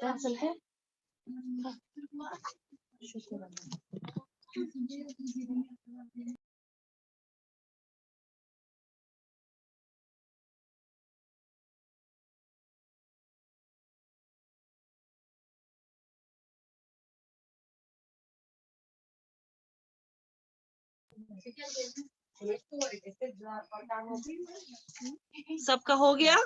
Cancel है शुक्र सबका हो गया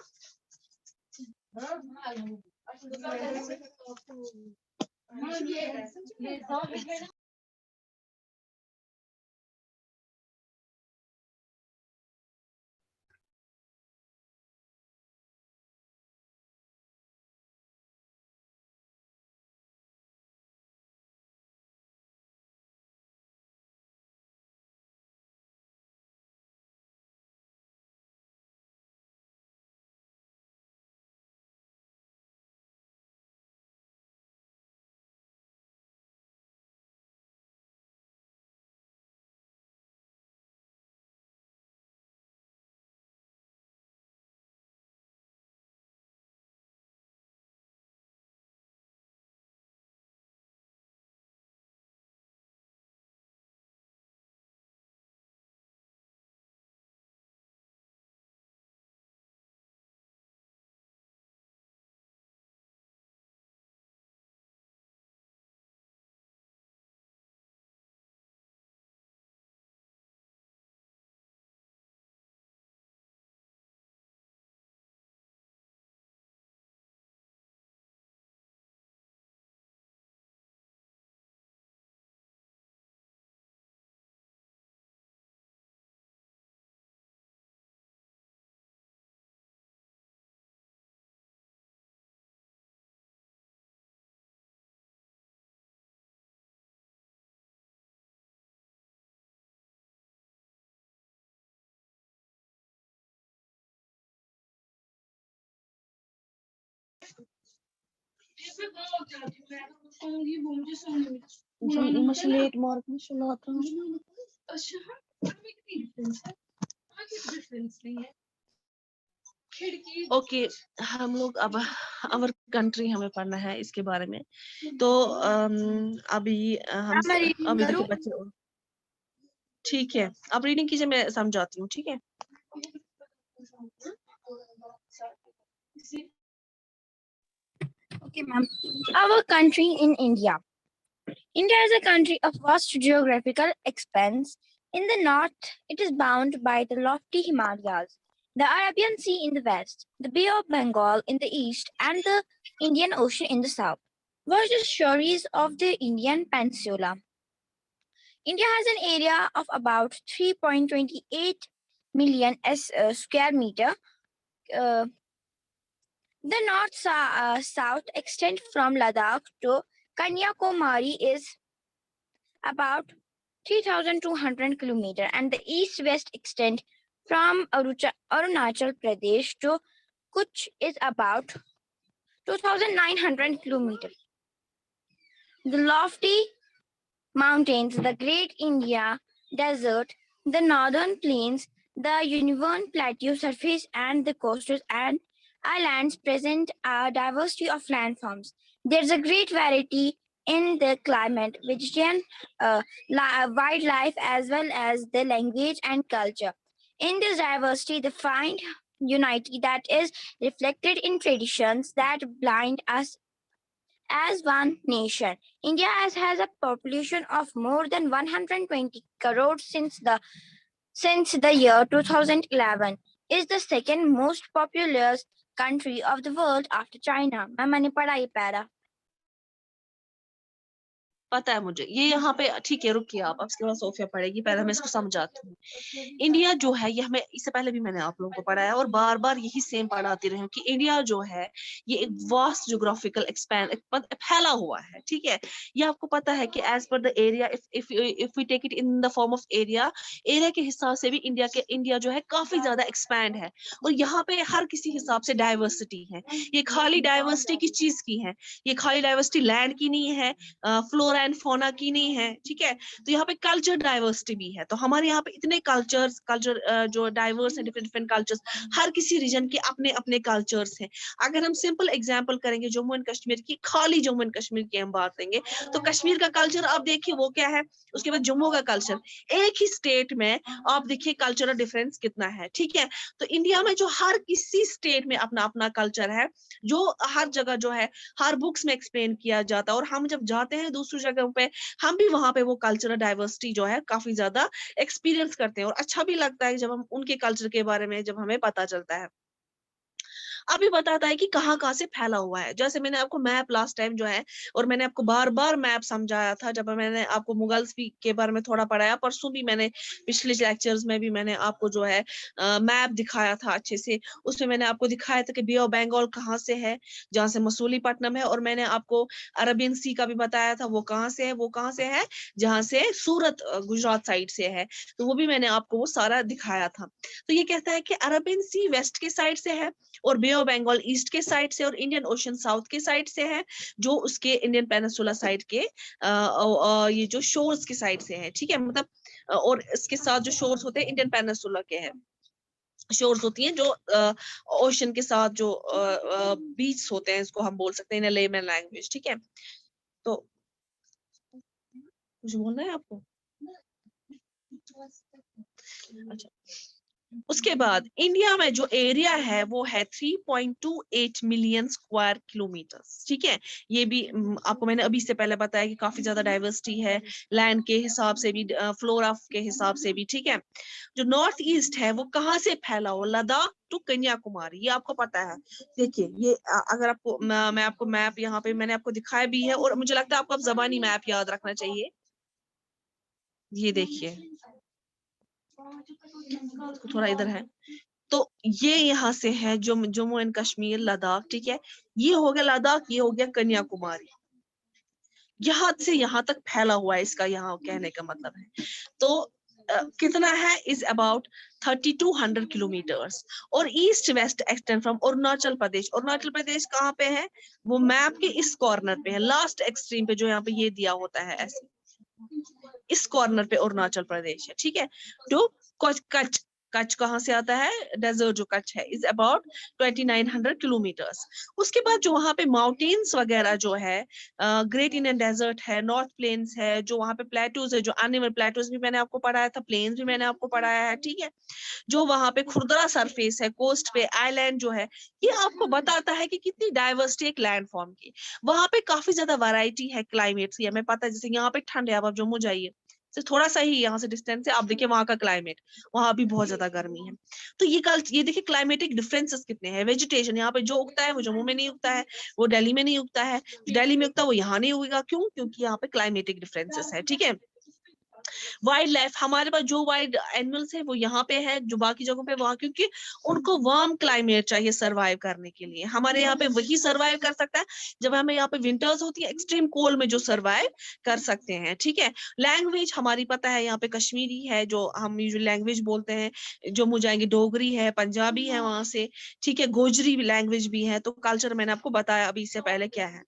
जी मछलेट मार्क में सुना था ओके हम लोग अब अवर कंट्री हमें पढ़ना है इसके बारे में तो अभी हम अभी देखिए बच्चे ठीक है आप रीडिंग कीजिए मैं समझाती हूँ ठीक है Okay, ma'am. Our country in India. India is a country of vast geographical expanse. In the north, it is bound by the lofty Himalayas, the Arabian Sea in the west, the Bay of Bengal in the east, and the Indian Ocean in the south. Vast the shores of the Indian Peninsula. India has an area of about 3.28 million square meter. Uh, the north-south extent from Ladakh to Kanyakumari is about 3,200 kilometers, and the east-west extent from Arunachal Pradesh to Kutch is about 2,900 kilometers. The lofty mountains, the Great India Desert, the northern plains, the uneven plateau surface, and the coastal and islands present a diversity of landforms. There's a great variety in the climate, vegetation, wildlife, as well as the language and culture. In this diversity, they find unity that is reflected in traditions that bind us as one nation. India has a population of more than 120 crores since the year 2011. Is the second most populous country of the world after China. Ma'am मैंने पढ़ा ये para. पता है मुझे, ये यहाँ पे ठीक है, रुकिए आप, अब इसके बाद सोफिया पढ़ेगी, पहले मैं इसको समझाती हूँ। इंडिया जो है ये हमें इससे पहले भी मैंने आप लोगों को पढ़ाया और बार बार यही सेम पढ़ाती रही हूँ कि इंडिया जो है ये एक वास्ट ज्योग्राफिकल एक्सपैंड फैला हुआ है, ठीक है। ये आपको पता है कि as per the area, if we take it in the form of area के हिसाब से भी इंडिया जो है काफी ज्यादा एक्सपैंड है और यहाँ पे हर किसी हिसाब से डाइवर्सिटी है। ये खाली डाइवर्सिटी की चीज की है, ये खाली डाइवर्सिटी लैंड की नहीं है, फ्लोरा एंड फोना की नहीं है, ठीक है। तो यहाँ पे कल्चर डाइवर्सिटी भी है। तो हमारे यहाँ पे इतने कल्चर जो डाइवर्स है, डिफरेंट डिफरेंट कल्चर्स, हर किसी रीजन के अपने अपने कल्चर्स हैं। अगर हम सिंपल एग्जांपल करेंगे जम्मू एंड कश्मीर की, खाली जम्मू एंड कश्मीर की हम बात करेंगे, तो कश्मीर का कल्चर आप देखिए वो क्या है, उसके बाद जम्मू का कल्चर, एक ही स्टेट में आप देखिए कल्चरल डिफरेंस कितना है, ठीक है। तो इंडिया में जो हर किसी स्टेट में अपना अपना कल्चर है, जो हर जगह जो है हर बुक्स में एक्सप्लेन किया जाता है, और हम जब जाते हैं दूसरी जगह पे हम भी वहां पे वो कल्चरल डाइवर्सिटी जो है काफी ज्यादा एक्सपीरियंस करते हैं और अच्छा भी लगता है जब हम उनके कल्चर के बारे में जब हमें पता चलता है। अभी बताता है कि कहाँ कहाँ से फैला हुआ है। जैसे मैंने आपको मैप लास्ट टाइम जो है, और मैंने आपको बार बार मैप समझाया था जब मैंने आपको मुगल्स भी के बारे में थोड़ा पढ़ाया, परसों भी मैंने पिछले लेक्चर्स में भी मैंने आपको जो है मैप दिखाया था अच्छे से। उसमें मैंने आपको दिखाया था कि बे ऑफ बंगाल कहाँ से है, जहाँ से मसूलीपट्टनम है, और मैंने आपको अरबियन सी का भी बताया था वो कहाँ से है, वो कहाँ से है, जहाँ से सूरत गुजरात साइड से है। तो वो भी मैंने आपको वो सारा दिखाया था। तो ये कहता है कि अरबियन सी वेस्ट के साइड से है और बे ऑफ बंगाल ईस्ट के साइड से और इंडियन ओशन साउथ के साइड से है, जो उसके इंडियन पेनिनसुला साइड के ये जो शोर्स के साइड से है, ठीक है। मतलब और इसके साथ जो शोर्स होते हैं इंडियन पेनिनसुला के हैं, शोर्स होती हैं जो ओशन के साथ जो बीच होते हैं, इसको हम बोल सकते हैं इन लेमन लैंग्वेज, ठीक है। तो कुछ बोलना है आपको? अच्छा, उसके बाद इंडिया में जो एरिया है वो है 3.28 मिलियन स्क्वायर किलोमीटर्स, ठीक है। ये भी आपको मैंने अभी से पहले बताया कि काफी ज्यादा डाइवर्सिटी है लैंड के हिसाब से भी, फ्लोरा के हिसाब से भी, ठीक है। जो नॉर्थ ईस्ट है वो कहाँ से फैला हो, लद्दाख टू कन्याकुमारी, ये आपको पता है। देखिए ये अगर आपको मैं आपको मैप यहाँ पे मैंने आपको दिखाया भी है, और मुझे लगता है आपको अब जबानी मैप याद रखना चाहिए। ये देखिए थोड़ा इधर है, तो ये यहाँ से है जो जम्मू एंड कश्मीर, लद्दाख, ठीक है। ये हो गया लद्दाख, ये हो गया कन्याकुमारी, यहाँ से यहाँ तक फैला हुआ है, इसका यहाँ कहने का मतलब है। तो कितना है, इज अबाउट 3200 किलोमीटर्स। और east west extend from Arunachal Pradesh, Arunachal Pradesh कहाँ पे है, वो मैप के इस कॉर्नर पे है, लास्ट एक्सट्रीम पे जो यहाँ पे ये दिया होता है ऐसे, इस कॉर्नर पे अरुणाचल प्रदेश है, ठीक है। तो कच्छ, कच्छ कहाँ से आता है, डेजर्ट जो कच्छ है, इज अबाउट 2900 किलोमीटर्स। उसके बाद जो वहाँ पे माउंटेन्स वगैरह जो है, ग्रेट इंडियन डेजर्ट है, नॉर्थ प्लेन्स है, जो वहाँ पे प्लेटूज है, जो एनिमल प्लेटूज भी मैंने आपको पढ़ाया था, प्लेन्स भी मैंने आपको पढ़ाया है, ठीक है। जो वहाँ पे खुरदरा सरफेस है, कोस्ट पे आइलैंड जो है, ये आपको बताता है कि कितनी डाइवर्सिटी एक लैंड फॉर्म की। वहाँ पे काफी ज्यादा वैरायटी है क्लाइमेट्स की, हमें पता है। जैसे यहाँ पे ठंड है, अब आप जम्मू जाइए, तो थोड़ा सा ही यहाँ से डिस्टेंस है, आप देखिए वहाँ का क्लाइमेट, वहाँ भी बहुत ज्यादा गर्मी है। तो ये देखिए क्लाइमेटिक डिफरेंसेस कितने हैं। वेजिटेशन यहाँ पे जो उगता है वो जम्मू में नहीं उगता है, वो दिल्ली में नहीं उगता है, दिल्ली में उगता है वो यहाँ नहीं उगेगा, क्यों? क्योंकि यहाँ पे क्लाइमेटिक डिफरेंसेस है, ठीक है। वाइल्ड लाइफ, हमारे पास जो वाइल्ड एनिमल्स है वो यहाँ पे है, जो बाकी जगहों पे वहां, क्योंकि उनको वार्म क्लाइमेट चाहिए सरवाइव करने के लिए। हमारे यहाँ पे वही सरवाइव कर सकता है जब हमें यहाँ पे विंटर्स होती है, एक्सट्रीम कोल्ड में जो सरवाइव कर सकते हैं, ठीक है। लैंग्वेज हमारी पता है, यहाँ पे कश्मीरी है जो हम यूजुअली लैंग्वेज बोलते हैं, जम्मू जाएंगे डोगरी है, पंजाबी है वहां से, ठीक है, गोजरी लैंग्वेज भी है। तो कल्चर मैंने आपको बताया अभी इससे पहले क्या है।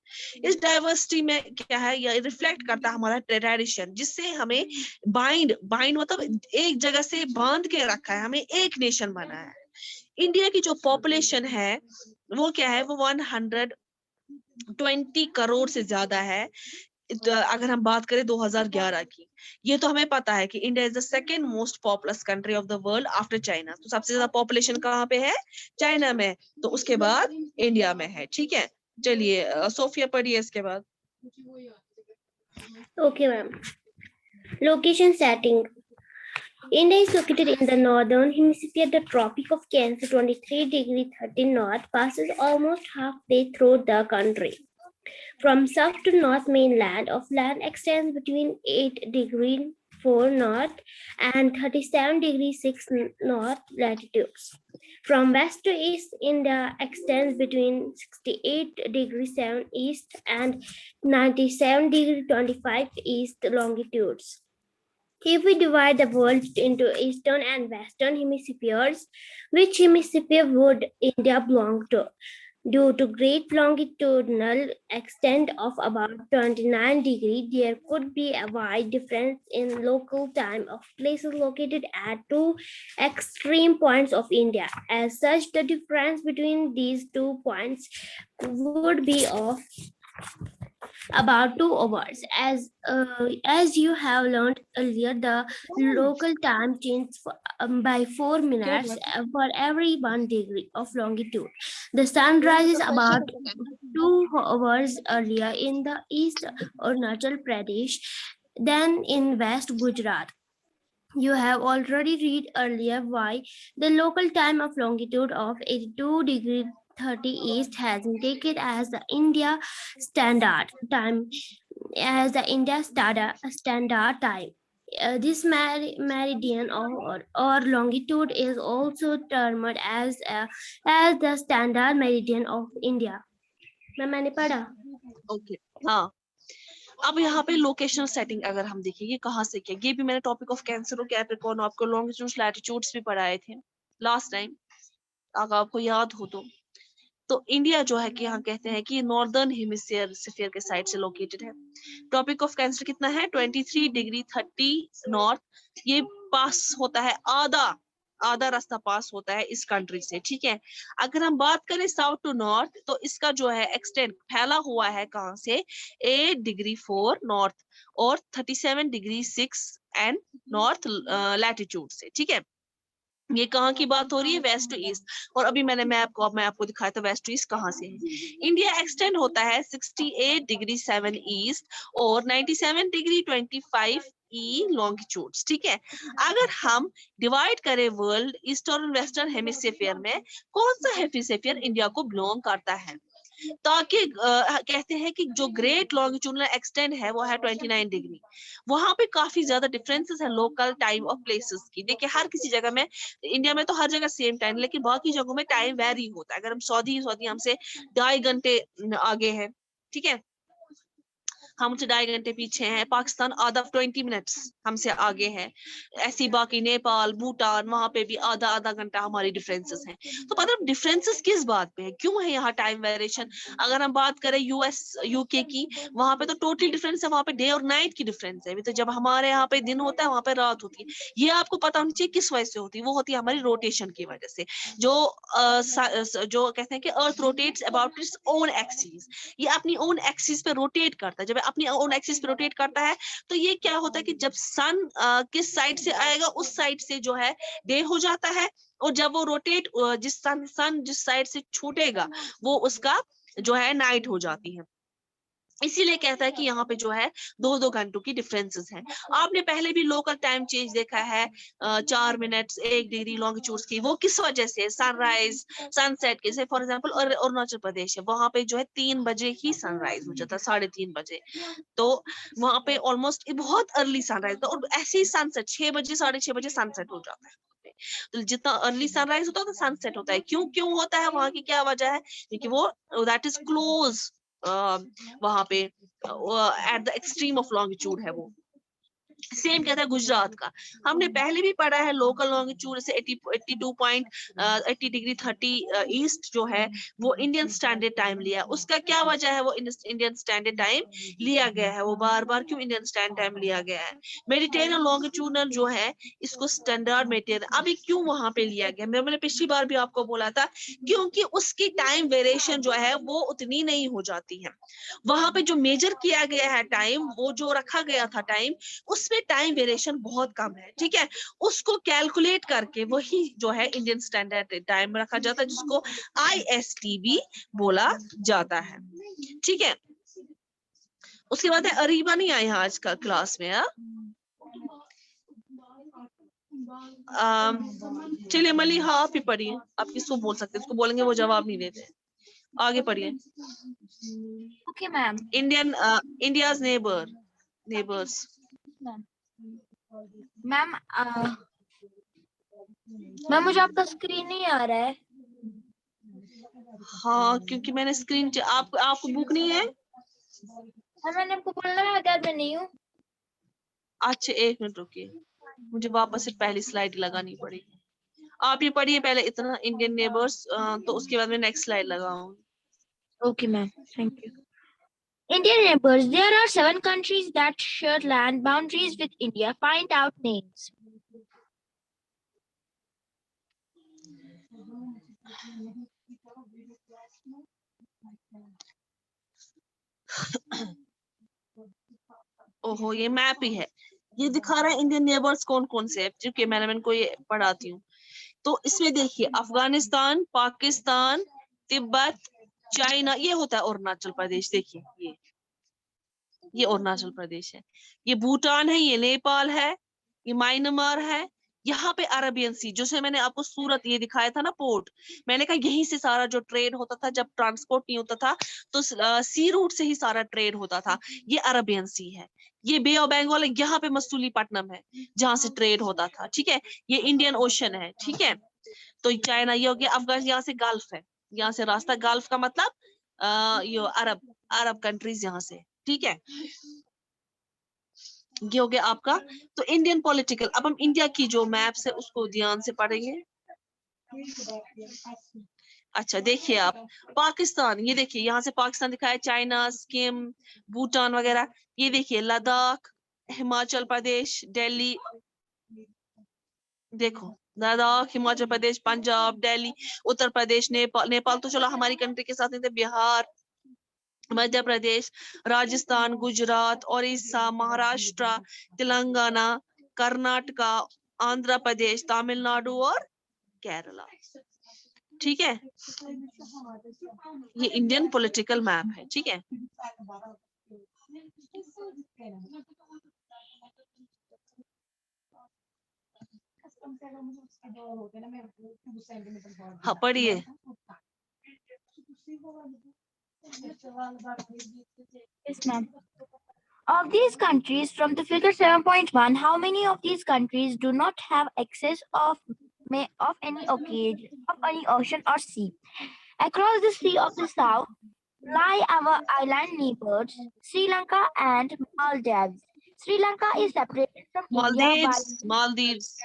इस डाइवर्सिटी में क्या है, ये रिफ्लेक्ट करता है हमारा ट्रेडिशन, जिससे हमें बाइंड मतलब एक जगह से बांध के रखा है, हमें एक नेशन बना है। इंडिया की जो पॉपुलेशन है वो क्या है, वो 120 करोड़ से ज्यादा है। अगर हम बात करें 2011 की, ये तो हमें पता है कि India is the second most populous country of the world after China. तो सबसे ज्यादा पॉपुलेशन कहाँ पे है, चाइना में, तो उसके बाद इंडिया में है, ठीक है। चलिए सोफिया पढ़िए इसके बाद। Okay, ma'am. Location setting. India is located in the northern hemisphere. The Tropic of Cancer, 23 degrees 13 north, passes almost halfway through the country. From south to north, mainland of land extends between 8 degrees 4 north and 37 degrees 6 north latitudes. From west to east, India extends between 68 degrees 7 east and 97 degrees 25 east longitudes. If we divide the world into eastern and western hemispheres, which hemisphere would India belong to? Due to great longitudinal extent of about 29 degrees, there could be a wide difference in local time of places located at two extreme points of India. As such, the difference between these 2 points would be of about 2 hours. As you have learned earlier, the local time changes by 4 minutes for every 1 degree of longitude. The sun rises about 2 hours earlier in the east Arunachal Pradesh than in west Gujarat. You have already read earlier why the local time of longitude of 82 degrees 30 east has been taken as the India standard time standard time. This meridian or longitude is also termed as the standard meridian of India. मैंने पढ़ा. Okay हाँ, अब यहाँ पे locational setting अगर हम देखेंगे कहाँ से क्या, ये भी मैंने टॉपिक ऑफ कैंसर और कैप्रिकॉर्न आपको लॉन्गिट्यूड्स लैटिट्यूड्स भी पढ़ाए थे लास्ट टाइम, अगर आपको याद हो तो इंडिया जो है कि यहाँ कहते हैं कि नॉर्दर्न हेमिस्फीयर के साइड से लोकेटेड है। टॉपिक ऑफ कैंसर कितना है 23 डिग्री 30 नॉर्थ, ये पास होता है आधा रास्ता पास होता है इस कंट्री से, ठीक है। अगर हम बात करें साउथ टू नॉर्थ तो इसका जो है एक्सटेंड फैला हुआ है कहां से 8 डिग्री 4 नॉर्थ और 37 डिग्री 6 एंड नॉर्थ लैटिट्यूड से, ठीक है। ये कहाँ की बात हो रही है वेस्ट टू ईस्ट, और अभी मैंने मैं आपको दिखाया था वेस्ट टू ईस्ट कहाँ से है। इंडिया एक्सटेंड होता है 68 डिग्री 7 ईस्ट और 97 डिग्री 25 ई लॉन्गिट्यूड्स, ठीक है। अगर हम डिवाइड करें वर्ल्ड ईस्टर्न और वेस्टर्न हेमिस्फीयर में कौन सा हेमिस्फीयर इंडिया को बिलोंग करता है, ताकि कहते हैं कि जो ग्रेट लॉन्गिट्यूडनल एक्सटेंड है वो है 29 डिग्री। वहां पे काफी ज्यादा डिफरेंसेस है लोकल टाइम ऑफ प्लेसेस की। देखिए हर किसी जगह में, इंडिया में तो हर जगह सेम टाइम, लेकिन बाकी जगहों में टाइम वेरी होता है। अगर हम सऊदी हमसे 2.5 घंटे आगे है, ठीक है, हमसे 2.5 घंटे पीछे हैं। पाकिस्तान आधा 20 मिनट्स हमसे आगे है। ऐसी बाकी नेपाल भूटान वहां पे भी आधा घंटा हमारी डिफरेंसेस हैं। तो पता है डिफरेंसेस किस बात पे है, क्यों है यहाँ टाइम वेरिएशन। अगर हम बात करें यूएस यूके की, वहां पे तो टोटल डिफरेंस है, वहां पे डे और नाइट की डिफरेंस है। तो जब हमारे यहाँ पे दिन होता है वहां पे रात होती है। ये आपको पता होना चाहिए किस वजह से होती है, वो होती है हमारी रोटेशन की वजह से। जो कहते हैं कि अर्थ rotates about its own axis, ये अपनी ओन एक्सिस पे रोटेट करता है। जब अपनी ओन एक्सिस पे रोटेट करता है तो ये क्या होता है कि जब सन किस साइड से आएगा उस साइड से जो है डे हो जाता है, और जब वो रोटेट सन जिस साइड से छूटेगा वो उसका जो है नाइट हो जाती है। इसीलिए कहता है कि यहाँ पे जो है 2-2 घंटों की डिफरेंसेस हैं। आपने पहले भी लोकल टाइम चेंज देखा है 4 मिनट्स 1 डिग्री लॉन्गिट्यूड्स की, वो किस वजह से सनराइज सनसेट के से फॉर एग्जांपल अरुणाचल प्रदेश है, वहां पे जो है 3 बजे ही सनराइज हो जाता है, 3:30 बजे। तो वहां पे ऑलमोस्ट बहुत अर्ली सनराइज होता है, और ऐसे ही सनसेट 6 बजे 6:30 बजे सनसेट हो जाता है। तो जितना अर्ली सनराइज होता है तो सनसेट होता है। क्यों होता है, वहां की क्या वजह है, क्योंकि वो दैट इज क्लोज वहां पे at the extreme of longitude है वो। सेम कहता है गुजरात का, हमने पहले भी पढ़ा है लोकल लॉन्गिट्यूड से 80 डिग्री 30 ईस्ट जो है वो इंडियन स्टैंडर्ड टाइम लिया है। उसका क्या वजह है वो इंडियन स्टैंडर्ड टाइम लिया गया है, वो बार बार क्यों इंडियन स्टैंडर्ड टाइम लिया गया है। मेडिटेरियन लॉन्गिट्यूडनल जो है इसको स्टैंडर्ड मेडिटेरियन अभी क्यों वहां पे लिया गया, मैंने पिछली बार भी आपको बोला था, क्योंकि उसकी टाइम वेरिएशन जो है वो उतनी नहीं हो जाती है। वहां पे जो मेजर किया गया है टाइम, वो जो रखा गया था टाइम, उसमें टाइम वेरिएशन बहुत कम है, ठीक है। उसको कैलकुलेट करके वही जो है इंडियन स्टैंडर्ड टाइम रखा जाता है, जिसको IST भी बोला जाता है, ठीक है। उसके बाद है अरीबा नहीं आए आज का क्लास में, चलिए मली हाँ आप ही पढ़िए, आप किसको बोल सकते हैं, उसको बोलेंगे वो जवाब नहीं देते। आगे पढ़िए। Okay, ma'am. India's neighbors. Ma'am ma'am मुझे आपका स्क्रीन नहीं आ रहा है। हाँ, क्योंकि मैंने स्क्रीन आपको बुक नहीं है। हाँ, मैंने आपको बोला मैं आजाद में नहीं हूँ। अच्छा, 1 मिनट रुकिए, मुझे वापस से पहली स्लाइड लगानी पड़ेगी। आप ये पढ़िए पहले इतना इंडियन नेबर्स, तो उसके बाद में नेक्स्ट स्लाइड लगाऊंगी। Okay, ma'am. Thank you. Indian neighbors. There are 7 countries that share land boundaries with India. Find out names. ओहो, ये मैप ही है, ये दिखा रहा है इंडियन नेबर्स कौन कौन से है, क्योंकि मैंने इनको ये पढ़ाती हूँ। तो इसमें देखिए, अफगानिस्तान, पाकिस्तान, तिब्बत, चाइना, ये होता है अरुणाचल प्रदेश। देखिए ये अरुणाचल प्रदेश है, ये भूटान है, ये नेपाल है, ये म्यांमार है। यहाँ पे अरबियन सी, जैसे मैंने आपको सूरत ये दिखाया था ना पोर्ट, मैंने कहा यहीं से सारा जो ट्रेड होता था, जब ट्रांसपोर्ट नहीं होता था तो सी रूट से ही सारा ट्रेड होता था। ये अरबियन सी है, ये बे ऑफ बंगाल, यहाँ पे मसूलीपट्टनम है जहां से ट्रेड होता था। ठीक है, ये इंडियन ओशन है। ठीक है, तो चाइना ये हो गया, अफगान यहाँ से गल्फ है, यहाँ से रास्ता गल्फ का मतलब ये अरब कंट्रीज यहाँ से। ठीक है, ये हो गया आपका। तो इंडियन पॉलिटिकल, अब हम इंडिया की जो मैप्स है उसको ध्यान से पढ़ेंगे। अच्छा देखिए आप, पाकिस्तान, ये देखिए यहाँ से पाकिस्तान दिखाया, चाइना, सिक्किम, भूटान वगैरह। ये देखिए लद्दाख, हिमाचल प्रदेश, दिल्ली, देखो लद्दाख, हिमाचल प्रदेश, पंजाब, दिल्ली, उत्तर प्रदेश, नेपाल तो चलो हमारी कंट्री के साथ नहीं थे, बिहार, मध्य प्रदेश, राजस्थान, गुजरात, ओडिशा, महाराष्ट्र, तेलंगाना, कर्नाटका, आंध्र प्रदेश, तमिलनाडु और केरला। ठीक है, ये इंडियन पॉलिटिकल मैप है। ठीक है, हाँ पढ़िए। Yes, ma'am. Of these countries, from the figure 7.1, how many of these countries do not have access of any ocean or sea? Across the Sea of the South lie our island neighbors, Sri Lanka and Maldives. Sri Lanka is separated from India by Maldives.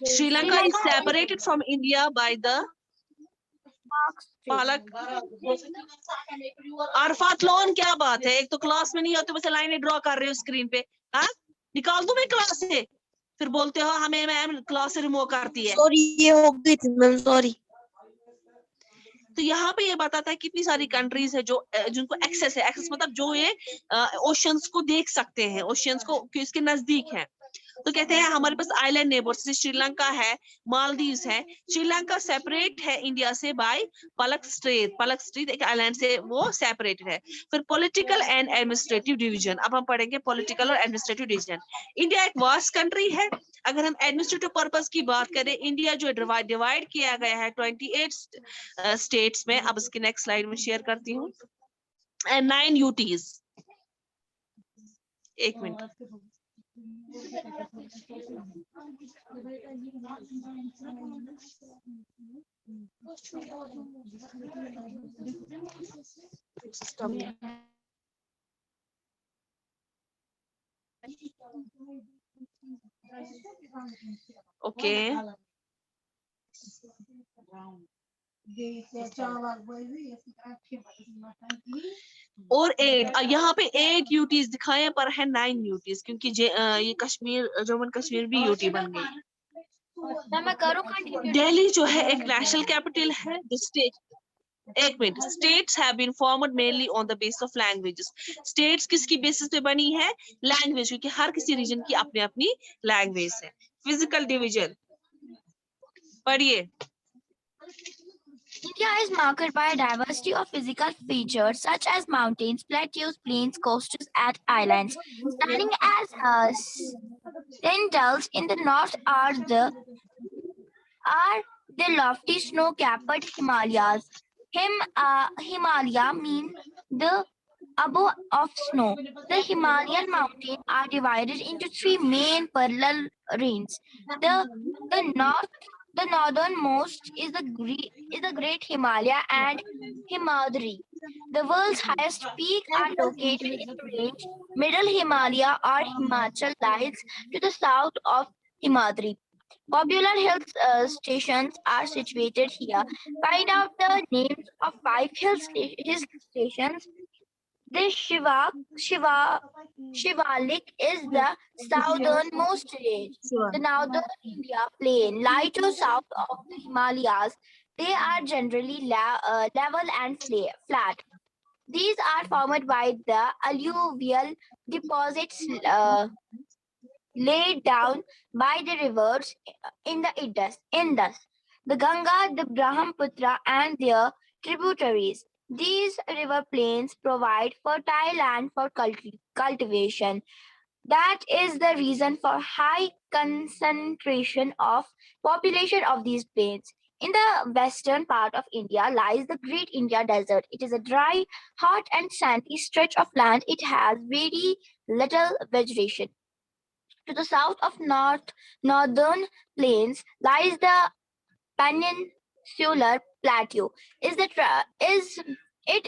Sri Lanka is separated from India by the पालक। Arfat loan, क्या बात है, एक तो class में नहीं होते, बस लाइनें ड्रॉ कर रहे हो स्क्रीन पे। हाँ, निकाल दूं मैं क्लास से, फिर बोलते हो हमें मैम क्लास से रिमूव करती है। सॉरी, ये हो गई थी मैम, सॉरी। तो यहाँ पे ये बताता है कितनी सारी कंट्रीज है जो जिनको एक्सेस है। एक्सेस मतलब जो ये ओशंस को देख सकते हैं, ओशंस को इसके नजदीक है। तो कहते हैं हमारे पास आइलैंड नेबर्स, श्रीलंका है, मालदीव्स है। श्रीलंका सेपरेट है इंडिया से बाय पलक स्ट्रेट एक आइलैंड से वो सेपरेटेड है। फिर पॉलिटिकल एंड एडमिनिस्ट्रेटिव डिवीजन, अब हम पढ़ेंगे पॉलिटिकल और एडमिनिस्ट्रेटिव डिवीजन। इंडिया एक वास्ट कंट्री है। अगर हम एडमिनिस्ट्रेटिव पर्पस की बात करें, इंडिया जो डिवाइड किया गया है 28 स्टेट्स में। अब इसकी नेक्स्ट स्लाइड में शेयर करती हूँ। एंड 9 यूटीज, एक मिनट। ओके, और 8 यहाँ पे 8 यूटीज दिखाए पर है 9 यूटीज, क्योंकि ये कश्मीर, जम्मू एंड कश्मीर भी यूटी बन गई। मैं करूँ कंटिन्यू? दिल्ली जो है एक नेशनल कैपिटल है। एक minute. States have been formed mainly on the basis of languages. States किसकी बेसिस पे बनी है? लैंग्वेज, क्योंकि हर किसी रीजन की अपनी अपनी लैंग्वेज है। फिजिकल डिवीजन पढ़िए। India is marked by a diversity of physical features such as mountains, plateaus, plains, coasts, and islands. Standing as sentinels in the north are the lofty snow-capped Himalayas. Himalaya means the abode of snow. The Himalayan mountains are divided into three main parallel ranges. The northernmost is the Great Himalaya and Himadri. The world's highest peaks are located in the range. Middle Himalaya or Himachal lies to the south of Himadri. Popular hill stations are situated here. Find out the names of 5 hill stations. The Shivalik is the southernmost range. The northern India plain lie to south of the Himalayas. They are generally level and flat. These are formed by the alluvial deposits laid down by the rivers in the Indus, the Ganga, the Brahmaputra, and their tributaries. These river plains provide fertile land for cultivation. That is the reason for high concentration of population of these plains. In the western part of India lies the Great India Desert. It is a dry, hot, and sandy stretch of land. It has very little vegetation. To the south of northern plains lies the peninsular plateau. It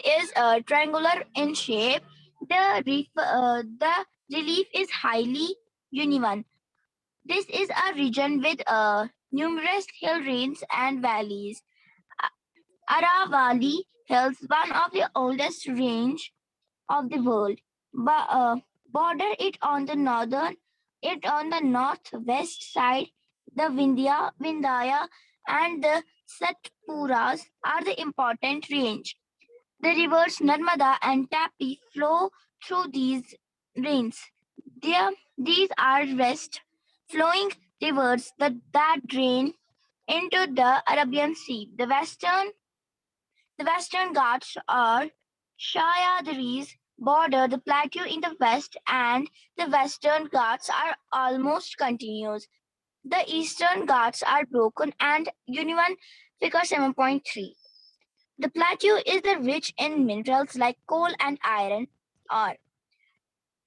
is triangular in shape. The relief is highly uneven. This is a region with numerous hill ranges and valleys. Aravalli Hills, one of the oldest range of the world, border it on the northwest side. The Vindhya and the Satpuras are the important range. The rivers Narmada and Tapi flow through these ranges. These are west flowing rivers that drain into the Arabian Sea. The Western Ghats or Sahyadris border the plateau in the west, and the Western Ghats are almost continuous. The Eastern Ghats are broken and uneven. Figure 7.3. The plateau is rich in minerals like coal and iron ore.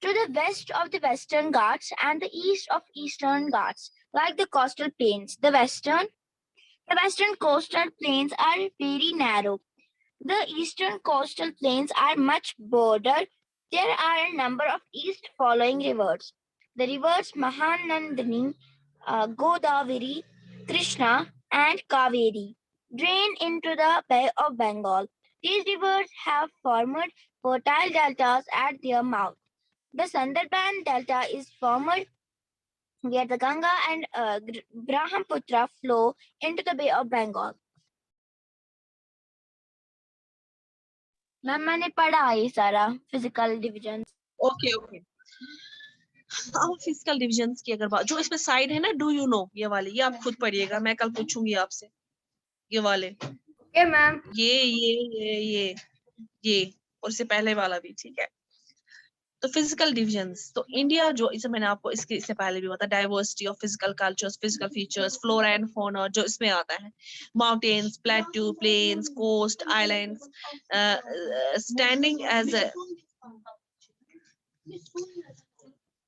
To the west of the Western Ghats and the east of Eastern Ghats, like the coastal plains, the western coastal plains are very narrow. The eastern coastal plains are much broader. There are a number of east following rivers. The rivers Mahanandani, Godavari, Krishna, and Kaveri drain into the Bay of Bengal. These rivers have formed fertile deltas at their mouth. The Sundarban Delta is formed where the Ganga and Brahmaputra flow into the Bay of Bengal. Ma'am मैंने पढ़ा ये सारा physical division. Okay okay. अब physical divisions की अगर बात, जो इसमें साइड है ना, डू यू नो, ये वाले, ये आप खुद पढ़िएगा, मैं कल पूछूंगी आपसे ये वाले. Okay ma'am. ये और इससे पहले वाला भी, ठीक है. तो फिजिकल डिविजन्स, तो इंडिया जो, इसे मैंने आपको इससे पहले भी बताया, diversity of physical cultures, physical features, flora and fauna, जो इसमें आता है, mountains, plateau, plains, coast, islands, standing as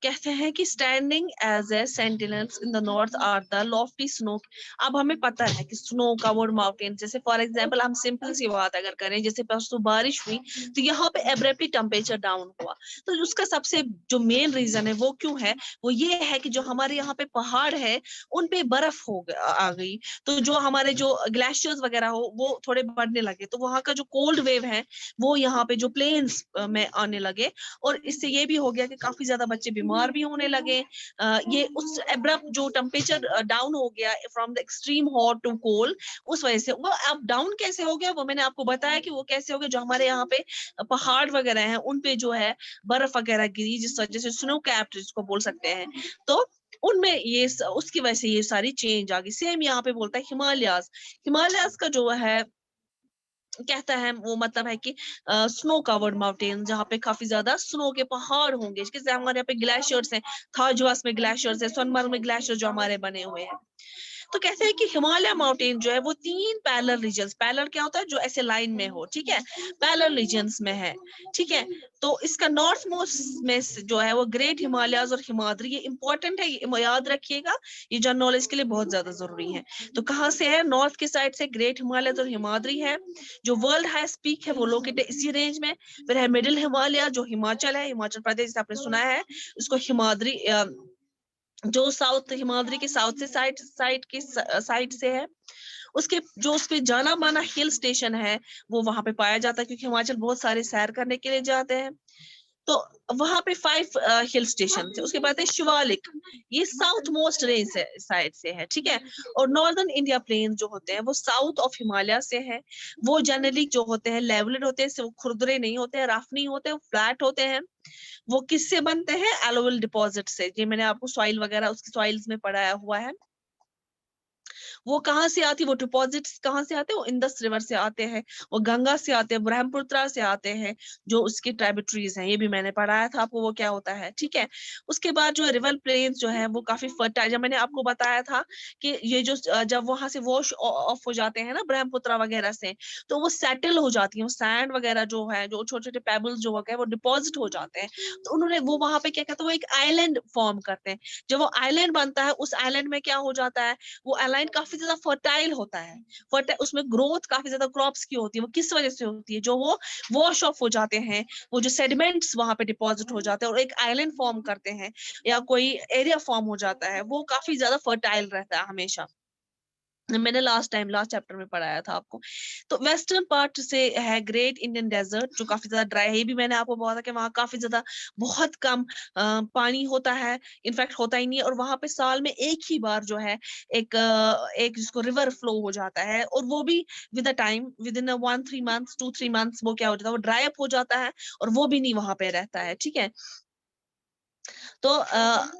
कहते हैं कि standing as a sentinels in the north are the lofty snow. अब हमें पता है कि स्नो कवर्ड माउंटेन, जैसे फॉर एग्जांपल हम सिंपल सी बात अगर करें, जैसे परसों बारिश हुई तो यहाँ पे एब्रप्टली टेम्परेचर डाउन हुआ. तो उसका सबसे जो मेन रीजन है वो क्यों है, वो ये है कि जो हमारे यहाँ पे पहाड़ है उन पे बर्फ आ गई, तो जो हमारे जो ग्लेशियर्स वगैरह हो वो थोड़े बढ़ने लगे, तो वहाँ का जो कोल्ड वेव है वो यहाँ पे जो प्लेन्स में आने लगे, और इससे ये भी हो गया कि काफी ज्यादा बच्चे बीमार भी होने लगे. ये उस एब्रप्ट जो टेम्परेचर डाउन हो गया from the extreme hot to cold, उस वजह से वो अब डाउन कैसे हो गया वो मैंने आपको बताया कि वो कैसे हो गया. जो हमारे यहाँ पे पहाड़ वगैरह हैं उन पे जो है बर्फ वगैरह गिरी, जिस वजह से स्नो कैप्ड जिसको बोल सकते हैं, तो उनमें ये उसकी वजह से ये सारी चेंज आ गई. सेम यहाँ पे बोलता है हिमालयास का जो है कहता है वो मतलब है कि स्नो कवर्ड माउंटेन, जहाँ पे काफी ज्यादा स्नो के पहाड़ होंगे, जैसे हमारे यहाँ पे ग्लेशियर्स हैं, थाजवास में ग्लेशियर्स है, सोनमर्ग में ग्लेशियर जो हमारे बने हुए हैं. तो कहते हैं कि हिमालय माउंटेन जो है वो 3 पैरेलल रीजन्स, पैरेलल क्या होता है, जो ऐसे लाइन में हो, ठीक है, पैरेलल रीजन्स में है, ठीक है। तो इसका नॉर्थ मोस्ट में जो है वो ग्रेट हिमालयाज और हिमाद्री, ये इंपॉर्टेंट है, ये याद रखिएगा, ये जनरल नॉलेज के लिए बहुत ज्यादा जरूरी है। तो कहाँ से है, नॉर्थ की साइड से ग्रेट हिमालयाज और हिमाद्री है। जो वर्ल्ड हाईएस्ट पीक है वो लोकेटेड इसी रेंज में। फिर है मिडिल हिमालय जो हिमाचल है, हिमाचल प्रदेश आपने सुना है, उसको हिमाद्री, जो साउथ हिमाद्री के साउथ से साइड से है। उसके जो उस पे जाना माना हिल स्टेशन है वो वहां पे पाया जाता है, क्योंकि हिमाचल बहुत सारे सैर करने के लिए जाते हैं। तो वहां पे 5 हिल स्टेशन थे। उसके बाद है शिवालिक, ये साउथ मोस्ट रेंज साइड से है, ठीक है। और नॉर्दर्न इंडिया प्लेन जो होते हैं वो साउथ ऑफ हिमालय से है। वो जनरली जो होते हैं लेवलेड होते हैं, वो खुरदरे नहीं होते हैं, रफ नहीं होते, फ्लैट होते हैं। वो किससे बनते हैं, एलोविल डिपॉजिट से। ये मैंने आपको सॉइल वगैरह उसकी सॉइल्स में पढ़ाया हुआ है। वो कहाँ से आती है, वो डिपॉजिट्स कहाँ से आते हैं, वो इंडस रिवर से आते हैं, वो गंगा से आते हैं, ब्रह्मपुत्र से आते हैं, जो उसके ट्राइब्यूटरीज हैं, ये भी मैंने पढ़ाया था आपको वो क्या होता है, ठीक है। उसके बाद जो रिवर प्लेन्स जो है वो काफी फर्टाइल, जब मैंने आपको बताया था कि ये जो जब वहां से वॉश ऑफ हो जाते हैं ना ब्रह्मपुत्र वगैरह से, तो वो सेटल हो जाती है, वो सैंड वगैरह जो है, जो छोटे छोटे पेबल्स जो है वो डिपॉजिट हो जाते हैं। तो उन्होंने वो वहां पे क्या कहते हैं, वो एक आइलैंड फॉर्म करते हैं। जब वो आइलैंड बनता है, उस आइलैंड में क्या हो जाता है, वो आइलैंड काफी ज्यादा फर्टाइल होता है, फर्टाइल, उसमें ग्रोथ काफी ज्यादा क्रॉप्स की होती है। वो किस वजह से होती है, जो वो वॉश ऑफ हो जाते हैं, वो जो सेडिमेंट्स वहां पे डिपॉजिट हो जाते हैं और एक आइलैंड फॉर्म करते हैं, या कोई एरिया फॉर्म हो जाता है, वो काफी ज्यादा फर्टाइल रहता है हमेशा। मैंने लास्ट चैप्टर में पढ़ाया था आपको। तो वेस्टर्न पार्ट से है ग्रेट इंडियन डेजर्ट, जो काफी ज्यादा ड्राई है, ये भी मैंने आपको बोला था कि वहाँ काफी ज्यादा बहुत कम पानी होता है, इनफैक्ट होता ही नहीं है। और वहां पे साल में एक ही बार जो है एक जिसको रिवर फ्लो हो जाता है, और वो भी with a time, with in 1-3 months 2-3 months वो क्या हो जाता है, वो ड्राई अप हो जाता है, और वो भी नहीं वहां पे रहता है, ठीक है। तो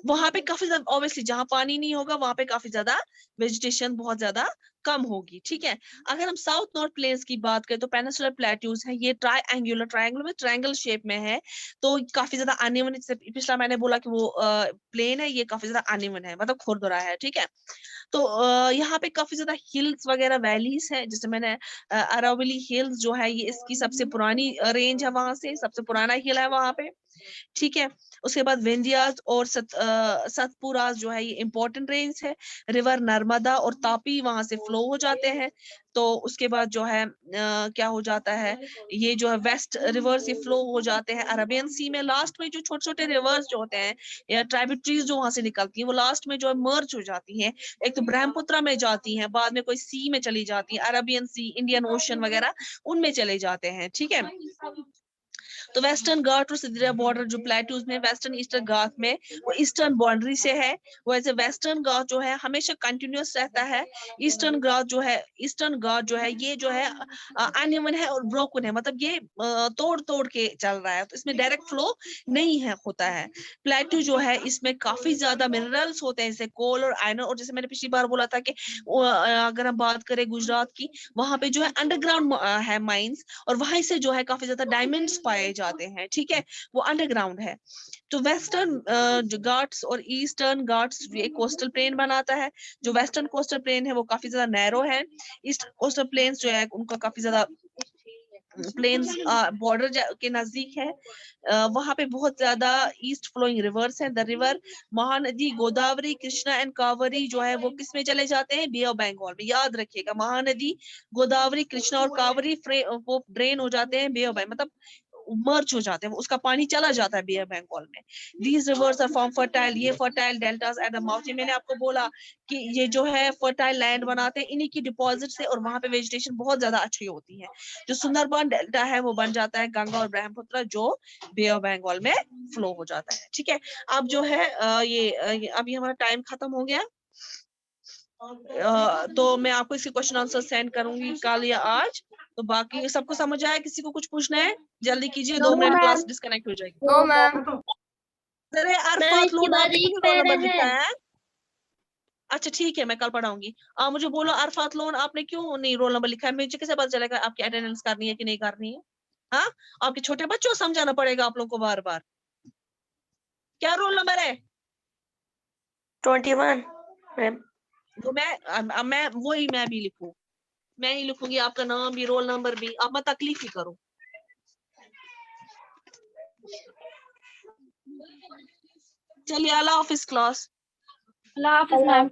वहां पे काफी ज्यादा, ऑब्वियसली जहां पानी नहीं होगा वहां पे काफी ज्यादा वेजिटेशन बहुत ज्यादा कम होगी, ठीक है। अगर हम साउथ नॉर्थ प्लेन्स की बात करें तो पेनिनसुलर प्लेट्यूज है, ये ट्रायंगुलर में ट्रायंगल शेप में है। तो काफी ज्यादा अनइवन, पिछला मैंने बोला कि वो प्लेन है, ये काफी ज्यादा अनइवन है, मतलब खुरदुरा है, ठीक है। तो यहाँ पे काफी ज्यादा हिल्स वगैरह वैलीज है, जैसे मैंने अरावली हिल्स जो है, ये इसकी सबसे पुरानी रेंज है, वहां से सबसे पुराना हिल है वहां पे, ठीक है। उसके बाद विंध्यास और सतपुरा जो है, ये इंपॉर्टेंट रेंज है। रिवर नर्मदा और तापी वहां से फ्लो हो जाते हैं। तो उसके बाद जो है क्या हो जाता है, ये जो है वेस्ट रिवर्स ये फ्लो हो जाते हैं अरबियन सी में। लास्ट में जो छोटे छोटे रिवर्स जो होते हैं या ट्राइब्यूटरीज जो वहां से निकलती हैं, वो लास्ट में जो है मर्ज हो जाती हैं। एक तो ब्रह्मपुत्र में जाती हैं, बाद में कोई सी में चली जाती है, अरबियन सी, इंडियन ओशन वगैरह उनमें चले जाते हैं, ठीक है। तो वेस्टर्न घाट और सिद्धिया बॉर्डर जो प्लेट्यूज में, वेस्टर्न ईस्टर्न घाट में वो ईस्टर्न बाउंड्री से है। वैसे वेस्टर्न घाट जो है हमेशा कंटिन्यूअस रहता है। ईस्टर्न घाट जो है ये जो है अनइवन है और ब्रोकन है, मतलब ये तोड़ तोड़ के चल रहा है, तो इसमें डायरेक्ट फ्लो नहीं है होता है। प्लेट्यू जो है इसमें काफी ज्यादा मिनरल्स होते हैं, जैसे कोल और आयरन। और जैसे मैंने पिछली बार बोला था कि अगर हम बात करें गुजरात की, वहां पे जो है अंडरग्राउंड है माइंस, और वहां से जो है काफी ज्यादा डायमंड्स पाए जाते हैं, ठीक है, वो अंडरग्राउंड है। तो वेस्टर्न घाट्स और ईस्टर्न घाट्स एक कोस्टल प्लेन बनाता है। जो वेस्टर्न कोस्टल प्लेन है वो काफी ज्यादा नैरो है। ईस्ट कोस्टल प्लेन्स जो है उनका काफी ज्यादा प्लेन्स बॉर्डर के नजदीक है। वहां पे बहुत ज्यादा ईस्ट फ्लोइंग रिवर्स है। The river Mahanadi Godavari, Krishna and Kaveri जो है वो किस में चले जाते हैं, बे ऑफ बंगाल में। याद रखिएगा, महानदी गोदावरी, कृष्णा और कावेरी वो ड्रेन हो जाते हैं बे ऑफ बंगाल, मतलब मर्ज हो जाते हैं, उसका पानी चला जाता है बे ऑफ बंगाल में। These rivers are form fertile, ये fertile deltas at the mouth. मैंने आपको बोला कि ये जो है फर्टाइल लैंड बनाते हैं इन्हीं की डिपॉजिट से, और वहां पे वेजिटेशन बहुत ज्यादा अच्छी होती है। जो सुंदरबन डेल्टा है वो बन जाता है गंगा और ब्रह्मपुत्र, जो बे ऑफ बंगाल में फ्लो हो जाता है, ठीक है। अब जो है अभी हमारा टाइम खत्म हो गया। तो मैं आपको इसके क्वेश्चन आंसर सेंड करूंगी कल या आज। तो बाकी सबको समझ आया, किसी को कुछ पूछना है जल्दी कीजिए, 2 मिनट क्लास डिस्कनेक्ट हो जाएगी। No ma'am. अरफात लोन आपने क्यों रोल नंबर लिखा है। है? अच्छा ठीक है, मैं कल पढ़ाऊंगी। आप मुझे बोलो, अरफात लोन आपने क्यों नहीं रोल नंबर लिखा है? मुझे कैसे पता चलेगा आपकी अटेंडेंस करनी है कि नहीं करनी है? हाँ, आपके छोटे बच्चों को समझाना पड़ेगा आप लोगों को बार बार। क्या रोल नंबर है? 21 मैम। वो मैं वही मैं भी लिखूं, मैं ही लिखूंगी, आपका नाम भी रोल नंबर भी, आप मत तकलीफ ही करो। चलिए अल्लाह हाफिज क्लास। Allah Hafiz, ma'am.